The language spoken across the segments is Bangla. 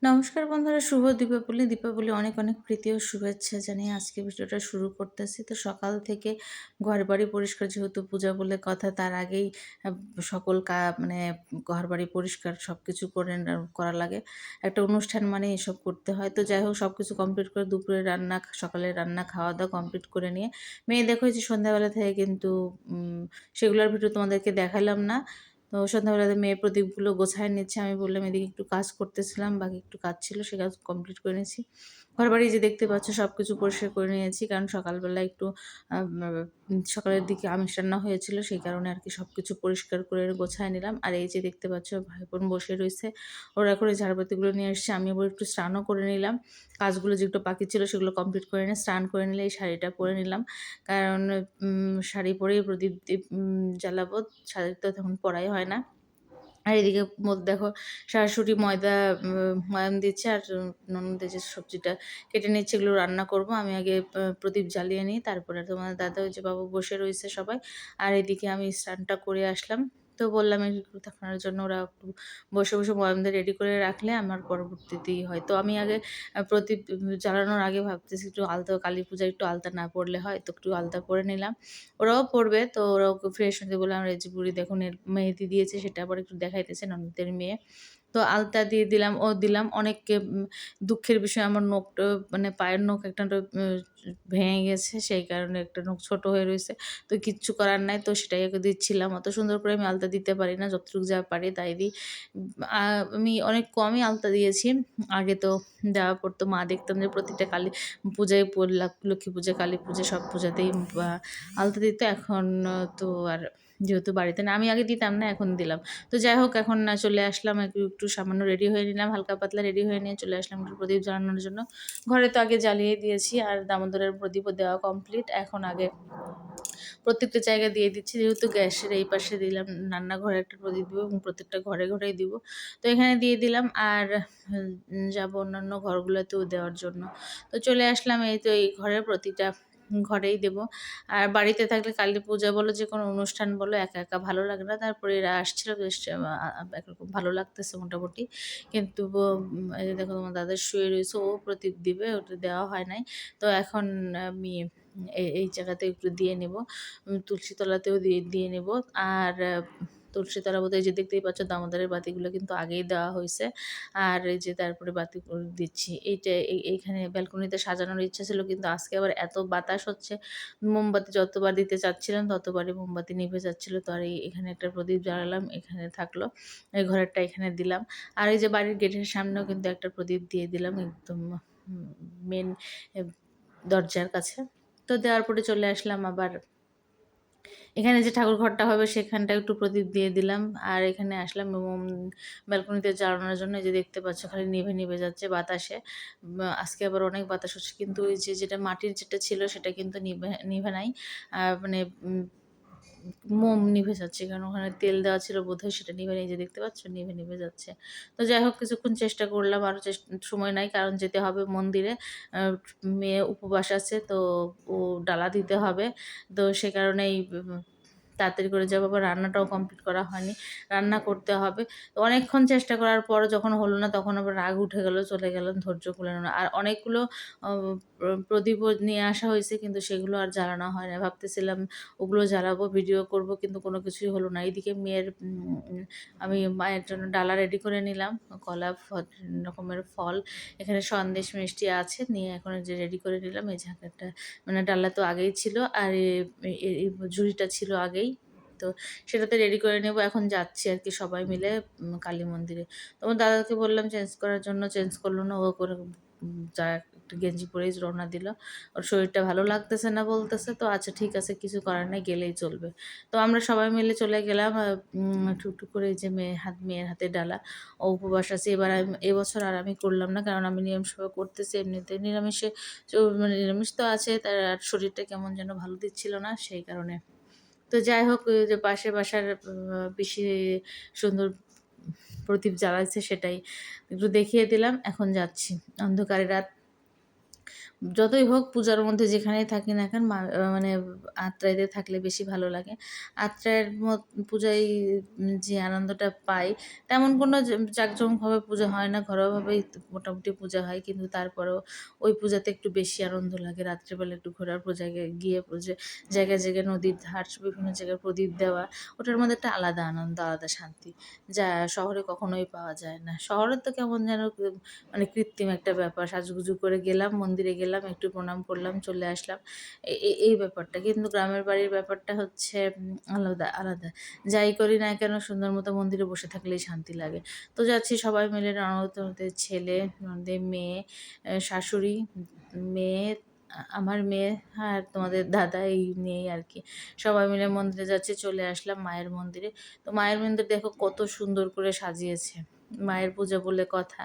নমস্কার বন্ধুরা, শুভ দীপাবলি। দীপাবলি অনেক অনেক প্রীতি ও শুভেচ্ছা জানিয়ে আজকে ভিডিওটা শুরু করতেছি। তো সকাল থেকে ঘরবাড়ি পরিষ্কার, যেহেতু পূজা বলে কথা, তার আগেই সকল মানে ঘরবাড়ি পরিষ্কার সব কিছু করা লাগে। একটা অনুষ্ঠান মানে এসব করতে হয়। তো যাই হোক, সব কিছু কমপ্লিট করে দুপুরে রান্না, সকালের রান্না, খাওয়া দাওয়া কমপ্লিট করে নিয়ে মেয়ে দেখো যে সন্ধ্যাবেলা থেকে কিন্তু সেগুলোর ভিডিও তোমাদেরকে দেখালাম না। তো সন্ধ্যাবেলাতে মেয়ে প্রদীপগুলো গোছায় নিচ্ছে। আমি বললাম এদিকে একটু কাজ করতেছিলাম, বাকি একটু কাজ ছিল, সে কাজ কমপ্লিট করে নিয়েছি। ঘরবাড়ি যে দেখতে পাচ্ছ সব কিছু পরিষ্কার করে নিয়েছি, কারণ সকালবেলা একটু সকালের দিকে আমিষ রান্না হয়েছিল, সেই কারণে আর কি সব কিছু পরিষ্কার করে গোছায় নিলাম। আর এই যে দেখতে পাচ্ছ ভাই বোন বসে রয়েছে, ওরা করে ঝাড়বাতিগুলো নিয়ে এসছে। আমি আবার একটু স্নানও করে নিলাম, কাজগুলো যেগুলো বাকি ছিল সেগুলো কমপ্লিট করে নিয়ে স্নান করে নিলে এই শাড়িটা পরে নিলাম, কারণ শাড়ি পরেই প্রদীপ জ্বালাবো, শাড়ি তো তখন পরাই হয় না। আর এদিকে দেখো শাশুড়ি ময়ান দিচ্ছে, আর ননদ যে সবজিটা কেটে নিচ্ছে, এগুলো রান্না করব। আমি আগে প্রদীপ জ্বালিয়ে নিই, তারপরে তোমার দাদা ওই যে বাবু বসে রয়েছে সবাই। আর এদিকে আমি স্নানটা করে আসলাম। তো বললাম এগুলো দেখানোর জন্য, ওরা একটু বসে বসে ময়ামদের রেডি করে রাখলে আমার পরবর্তীতেই হয়। তো আমি আগে প্রদীপ জ্বালানোর আগে ভাবতেছি একটু আলতা, কালী পূজায় একটু আলতা না পড়লে হয়, তো একটু আলতা পরে নিলাম। ওরাও পড়বে, তো ওরাও ফ্রেশ হতে বললাম। আর এই যে বুড়ি দেখুন এর মেহেদি দিয়েছে, সেটা আবার একটু দেখাইতেছে ননদের মেয়ে। তো আলতা দিয়ে দিলাম, ও দিলাম। অনেক দুঃখের বিষয়, আমার নখটা মানে পায়ের নখ একটা ভেঙে গেছে, সেই কারণে একটা নখ ছোট হয়ে রয়েছে। তো কিচ্ছু করার নাই, তো সেটাই ওকে দিচ্ছিলাম। অত সুন্দর করে আমি আলতা দিতে পারি না, যতটুকু যা পারি তাই দিই। আমি অনেক কমই আলতা দিয়েছি। আগে তো দেওয়া পড়তো, মা দেখতাম যে প্রতিটা কালী পূজায়, লক্ষ্মী পূজা, কালী পূজা, সব পূজাতেই আলতা দিত। এখন তো আর যেহেতু বাড়িতে না, আমি আগে দিতাম না, এখন দিলাম। তো যাই হোক, এখন চলে আসলাম, একটু একটু সামান্য রেডি হয়ে নিলাম, হালকা পাতলা রেডি হয়ে নিয়ে চলে আসলাম একটু প্রদীপ জ্বালানোর জন্য। ঘরে তো আগে জ্বালিয়ে দিয়েছি, আর দামোদরের প্রদীপও দেওয়া কমপ্লিট। এখন আগে প্রত্যেকটা জায়গায় দিয়ে দিচ্ছি, যেহেতু গ্যাসের এই পাশে দিলাম, রান্নাঘরে একটা প্রদীপ দিব এবং প্রত্যেকটা ঘরে ঘরেই দিব। তো এখানে দিয়ে দিলাম, আর যাবো অন্যান্য ঘরগুলোতেও দেওয়ার জন্য। তো চলে আসলাম, এই তো এই ঘরের প্রতিটা ঘরেই দেব। আর বাড়িতে থাকলে কালী পূজা বলো, যে কোনো অনুষ্ঠান বলো, একা একা ভালো লাগে না। তারপরে এরা আসছিল, বেশ একরকম ভালো লাগতেছে মোটামুটি। কিন্তু এই যে দেখো তোমার দাদা শুয়ে রয়েছে, ও প্রদীপ দিবে, ওটা দেওয়া হয় নাই। তো এখন আমি এই জায়গাতে একটু দিয়ে নেব, তুলসী তলাতেও দিয়ে দিয়ে নেব। আর তুলসী তলা বলতে এই যে দেখতেই পাচ্ছ দামোদরের বাতিগুলো কিন্তু আগেই দেওয়া হয়েছে। আর এই যে তারপরে বাতি দিচ্ছি, এইটা এইখানে ব্যালকনিতে সাজানোর ইচ্ছা ছিল, কিন্তু আজকে আবার এত বাতাস হচ্ছে, মোমবাতি যতবার দিতে চাচ্ছিলাম ততবারই মোমবাতি নিভে যাচ্ছিলো। তো আর এখানে একটা প্রদীপ জ্বালালাম, এখানে থাকলো, এই ঘরেরটা এখানে দিলাম। আর এই যে বাড়ির গেটের সামনেও কিন্তু একটা প্রদীপ দিয়ে দিলাম, একদম মেন দরজার কাছে। তো দেওয়ার পরে চলে আসলাম আবার এখানে যে ঠাকুর ঘরটা হবে সেখানটা একটু প্রদীপ দিয়ে দিলাম। আর এখানে আসলাম ব্যালকনিতে জ্বালানোর জন্য। এই যে দেখতে পাচ্ছ খালি নিভে নিভে যাচ্ছে বাতাসে। আজকে আবার অনেক বাতাস হচ্ছে, কিন্তু ওই যে যেটা মাটির যেটা ছিল সেটা কিন্তু নিভে নিভে নাই। মানে মোম নিভে যাচ্ছে, কারণ ওখানে তেল দেওয়া ছিল বোধহয়, সেটা নিভে নেই, যে দেখতে পাচ্ছ নিভে নিভে যাচ্ছে। তো যাই হোক, কিছুক্ষণ চেষ্টা করলাম, আরও সময় নাই, কারণ যেতে হবে মন্দিরে। মেয়ে উপবাস আছে, তো ও ডালা দিতে হবে। তো সে কারণেই তাড়াতাড়ি করে যাবো। আবার রান্নাটাও কমপ্লিট করা হয়নি, রান্না করতে হবে। তো অনেকক্ষণ চেষ্টা করার পর যখন হলো না, তখন আবার রাগ উঠে গেল, চলে গেলাম, ধৈর্য কুলালো না। আর অনেকগুলো প্রদীপও নিয়ে আসা হয়েছে, কিন্তু সেগুলো আর জ্বালানো হয় না। ভাবতেছিলাম ওগুলো জ্বালাবো, ভিডিও করব, কিন্তু কোনো কিছুই হলো না। এইদিকে মেয়ের আমি মায়ের জন্য ডালা রেডি করে নিলাম, কলা রকমের ফল, এখানে সন্দেশ মিষ্টি আছে, নিয়ে এখন যে রেডি করে নিলাম। এই ঝাঁকাটা মানে ডালা তো আগেই ছিল, আর এই ঝুড়িটা ছিল আগেই, তো সেটাতে রেডি করে নেব। এখন যাচ্ছি আর কি সবাই মিলে কালী মন্দিরে। তোমার দাদাকে বললাম চেঞ্জ করার জন্য, চেঞ্জ করলো না, ও করে যা একটু গেঞ্জি পরেই রওনা দিল। ওর শরীরটা ভালো লাগতেছে না বলতেছে, তো আচ্ছা ঠিক আছে, কিছু করার নাই, গেলেই চলবে। তো আমরা সবাই মিলে চলে গেলাম। টুকটুক করে এই যে মেয়ের হাতে ডালা, ও উপবাস আছে। এবছর আর আমি করলাম না, কারণ আমি নিরামিষ করতেছি। এমনিতে নিরামিষে মানে নিরামিষ তো আছে, তার আর শরীরটা কেমন যেন ভালো দিচ্ছিল না, সেই কারণে। তো যাই হোক, ওই যে পাশের বাসার বেশি সুন্দর প্রদীপ জ্বালাচ্ছে, সেটাই একটু দেখিয়ে দিলাম। এখন যাচ্ছি, অন্ধকারে রাত, যতই হোক পূজার মধ্যে যেখানেই থাকি না কেন মানে আত্রাইতে থাকলে বেশি ভালো লাগে। আত্রাইয়ের পূজায় যে আনন্দটা পাই তেমন কোনো জাঁকজমকভাবে পূজা হয় না, ঘরোয়াভাবেই মোটামুটি পূজা হয়। কিন্তু তারপরেও ওই পূজাতে একটু বেশি আনন্দ লাগে। রাত্রেবেলা একটু ঘোরার জায়গায় গিয়ে জায়গায়, জায়গায় নদীর ধার বিভিন্ন জায়গায় প্রদীপ দেওয়া, ওটার মধ্যে একটা আলাদা আনন্দ, আলাদা শান্তি, যা শহরে কখনোই পাওয়া যায় না। শহরে তো কেমন যেন মানে কৃত্রিম একটা ব্যাপার। সাজুগুজু করে গেলাম, মন্দিরে গেলাম, একটু প্রণাম করলাম, চলে আসলাম। এই ব্যাপারটা। কিন্তু গ্রামের বাড়ির ব্যাপারটা হচ্ছে আলাদা, আলাদা। যাই করি না কেন সুন্দর মতো মন্দিরে বসে থাকলেই শান্তি লাগে। তো যাচ্ছি সবাই মিলে ননদ, ননদের ছেলে, ননদের মেয়ে, শাশুড়ি, মেয়ে, আমার মেয়ে আর তোমাদের দাদা, এই নিয়েই আরকি। সবাই মিলে মন্দিরে যাচ্ছি, চলে আসলাম মায়ের মন্দিরে। তো মায়ের মন্দির দেখো কত সুন্দর করে সাজিয়েছে। মায়ের পূজা বলে কথা।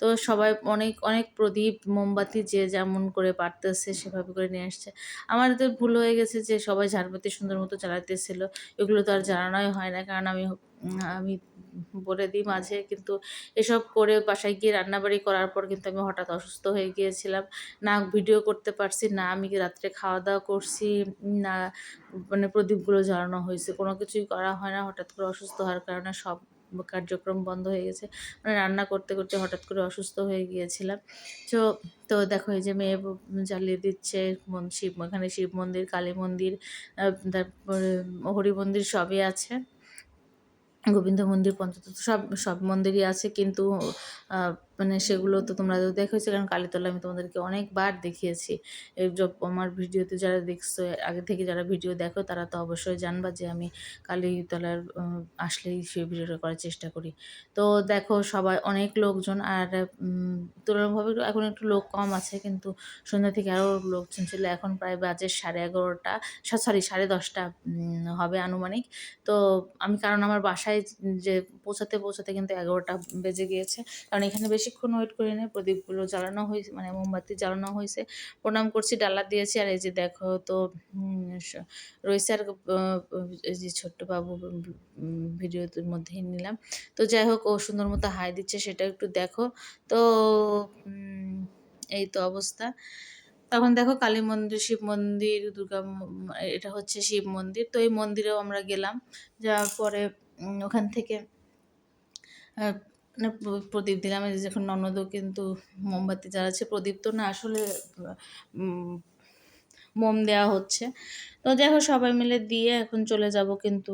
তো সবাই অনেক, অনেক প্রদীপ, মোমবাতি যে যেমন করে পারতেছে সেভাবে করে নিয়ে আসছে। আমার তো ভুল হয়ে গেছে যে সবাই ঝাড়বাতি সুন্দর মতো জ্বালাতেছিল। এগুলো তো আর জ্বালানোই হয় না। কারণ আমি বলে দিই মাঝে, কিন্তু এসব করে বাসায় গিয়ে রান্নাবাড়ি করার পর কিন্তু আমি হঠাৎ অসুস্থ হয়ে গিয়েছিলাম। না ভিডিও করতে পারছি, না আমি রাত্রে খাওয়া-দাওয়া করছি, না মানে প্রদীপগুলো জ্বালানো হইছে। কোনো কিছুই করা হয় না। হঠাৎ করে অসুস্থ হওয়ার কারণে সব কার্যক্রম বন্ধ হয়ে গেছে। মানে রান্না করতে, করতে হঠাৎ করে অসুস্থ হয়ে গিয়েছিলাম। তো তো দেখো এই যে মেয়ে জ্বালিয়ে দিচ্ছে এখানে শিব মন্দির, কালী মন্দির, তারপরে হরি মন্দির সবই আছে। গোবিন্দ মন্দির, পঞ্চতত্ত্ব সব মন্দিরই আছে, কিন্তু আ মানে সেগুলো তো তোমরা তো দেখেছো, কারণ কালীতলা আমি তোমাদেরকে অনেকবার দেখিয়েছি। আমার ভিডিওতে যারা দেখছো, আগে থেকে যারা ভিডিও দেখো তারা তো অবশ্যই জানবা যে আমি কালীতলার আসলেই সেই ভিডিওটা করার চেষ্টা করি। তো দেখো সবাই অনেক লোকজন, আর তুলনামূলকভাবে এখন একটু লোক কম আছে, কিন্তু সন্ধ্যা থেকে আরও লোকজন ছিল। এখন প্রায় বাজে 11:30, সরি 10:30 হবে আনুমানিক। তো কারণ আমার বাসায় যে পৌঁছাতে কিন্তু 11টা বেজে গিয়েছে। কারণ এখানে বেশিক্ষণ ওয়েট করি নাই। প্রদীপগুলো জ্বালানো হয়েছে, মানে মোমবাতি জ্বালানো হয়েছে। প্রণাম করছি, ডালা দিয়েছি। আর এই যে দেখো তো রইছে আর এই যে ছোট্ট বাবু ভিডিওর মধ্যেই নিলাম। তো যাই হোক, ও সুন্দর মতো হাই দিচ্ছে, সেটা একটু দেখো। তো এই তো অবস্থা। তখন দেখো কালী মন্দির, শিব মন্দির, এটা হচ্ছে শিব মন্দির। তো এই মন্দিরেও আমরা গেলাম। যাওয়ার পরে ওখান থেকে আ মানে প্রদীপ দিলাম। এই যে যখন ননদও কিন্তু মোমবাতি জ্বালাচ্ছে, প্রদীপ তো না আসলে উম মোম দেওয়া হচ্ছে। তো যাই হোক সবাই মিলে দিয়ে এখন চলে যাব কিন্তু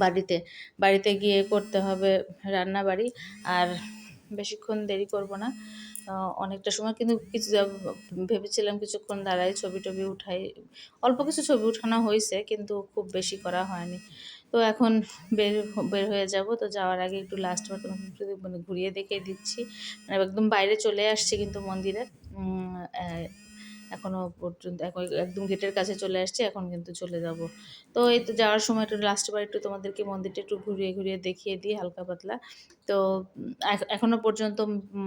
বাড়িতে। বাড়িতে গিয়ে করতে হবে রান্নাবাড়ি। আর বেশিক্ষণ দেরি করব না। অনেকটা সময় কিন্তু ভেবেছিলাম কিছুক্ষণ দাঁড়াই, ছবি-টবি উঠাই। অল্প কিছু ছবি উঠানো হইছে, কিন্তু খুব বেশি করা হয়নি। তো এখন বের বের হয়ে যাব। তো যাওয়ার আগে একটু লাস্টবার তোমাকে একটু মানে ঘুরিয়ে দেখিয়ে দিচ্ছি। মানে একদম বাইরে চলে আসছি কিন্তু মন্দিরের। এখনও পর্যন্ত একদম গেটের কাছে চলে আসছি। এখন কিন্তু চলে যাব। তো এই তো যাওয়ার সময় একটু লাস্টবার একটু তোমাদেরকে মন্দিরটা একটু ঘুরিয়ে, ঘুরিয়ে দেখিয়ে দিই হালকা পাতলা। তো এখনো পর্যন্ত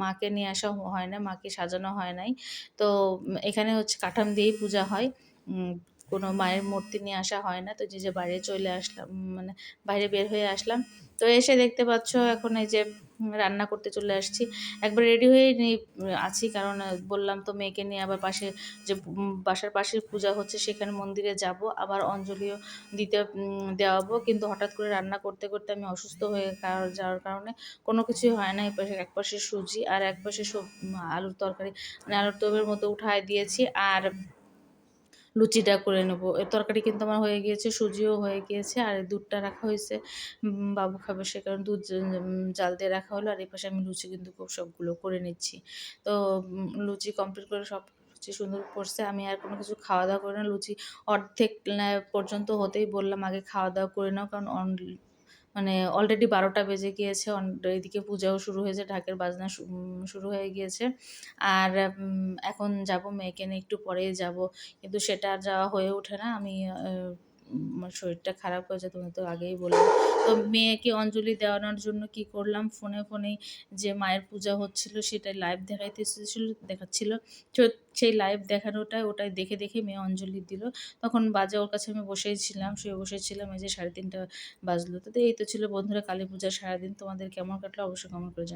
মাকে নিয়ে আসা হয় না, মাকে সাজানো হয় নাই। তো এখানে হচ্ছে কাঠাম দিয়েই পূজা হয়। কোনো মায়ের মূর্তি নিয়ে আসা হয় না। তো যে বাইরে চলে আসলাম, মানে বাইরে বের হয়ে আসলাম। তো এসে দেখতে পাচ্ছ এখন এই যে রান্না করতে চলে আসছি। একবার রেডি হয়ে আছি, কারণ বললাম তো মেয়েকে নিয়ে আবার পাশে যে বাসার পাশে পূজা হচ্ছে সেখানে মন্দিরে যাব, আবার অঞ্জলিও দেওয়াবো। কিন্তু হঠাৎ করে রান্না করতে, করতে আমি অসুস্থ হয়ে যাওয়ার কারণে কোনো কিছুই হয় না। একপাশে সুজি আর একপাশে আলুর তরকারি, মানে আলুর দমের মতো উঠায় দিয়েছি। আর লুচিটা করে নেবো। এর তরকারি কিন্তু আমার হয়ে গিয়েছে, সুজিও হয়ে গিয়েছে, আর দুধটা রাখা হয়েছে। বাবু খাবে সে কারণে দুধ জাল দিয়ে রাখা হলো। আর এপাশে আমি লুচি কিন্তু খুব সবগুলো করে নিচ্ছি। তো লুচি কমপ্লিট করে সব লুচি সুন্দর করছে। আমি আর কোনো কিছু খাওয়া-দাওয়া করি না। লুচি অর্ধেক পর্যন্ত হতেই বললাম আগে খাওয়া-দাওয়া করে নাও, কারণ মানে অলরেডি 12টা বেজে গিয়েছে। এদিকে পূজাও শুরু হয়েছে, ঢাকের বাজনা শুরু হয়ে গিয়েছে। আর এখন যাব, মেয়েকে নিয়ে একটু পরেই যাব। কিন্তু সেটা আর যাওয়া হয়ে ওঠে না। আমার শরীরটা খারাপ হয়েছে, তোমাকে তো আগেই বললাম। তো মেয়েকে অঞ্জলি দেওয়ানোর জন্য কি করলাম, ফোনেই যে মায়ের পূজা হচ্ছিল সেটাই লাইভ দেখাচ্ছিল। তো সেই লাইভ ওটাই দেখে, দেখে মেয়ে অঞ্জলি দিল। তখন বাজে ওর কাছে আমি শুয়ে বসেছিলাম। এই যে 3:30 বাজলো। তো এই তো ছিল বন্ধুরা কালী পূজার সারাদিন। তোমাদের কেমন কাটলো অবশ্যই কমেন্ট করে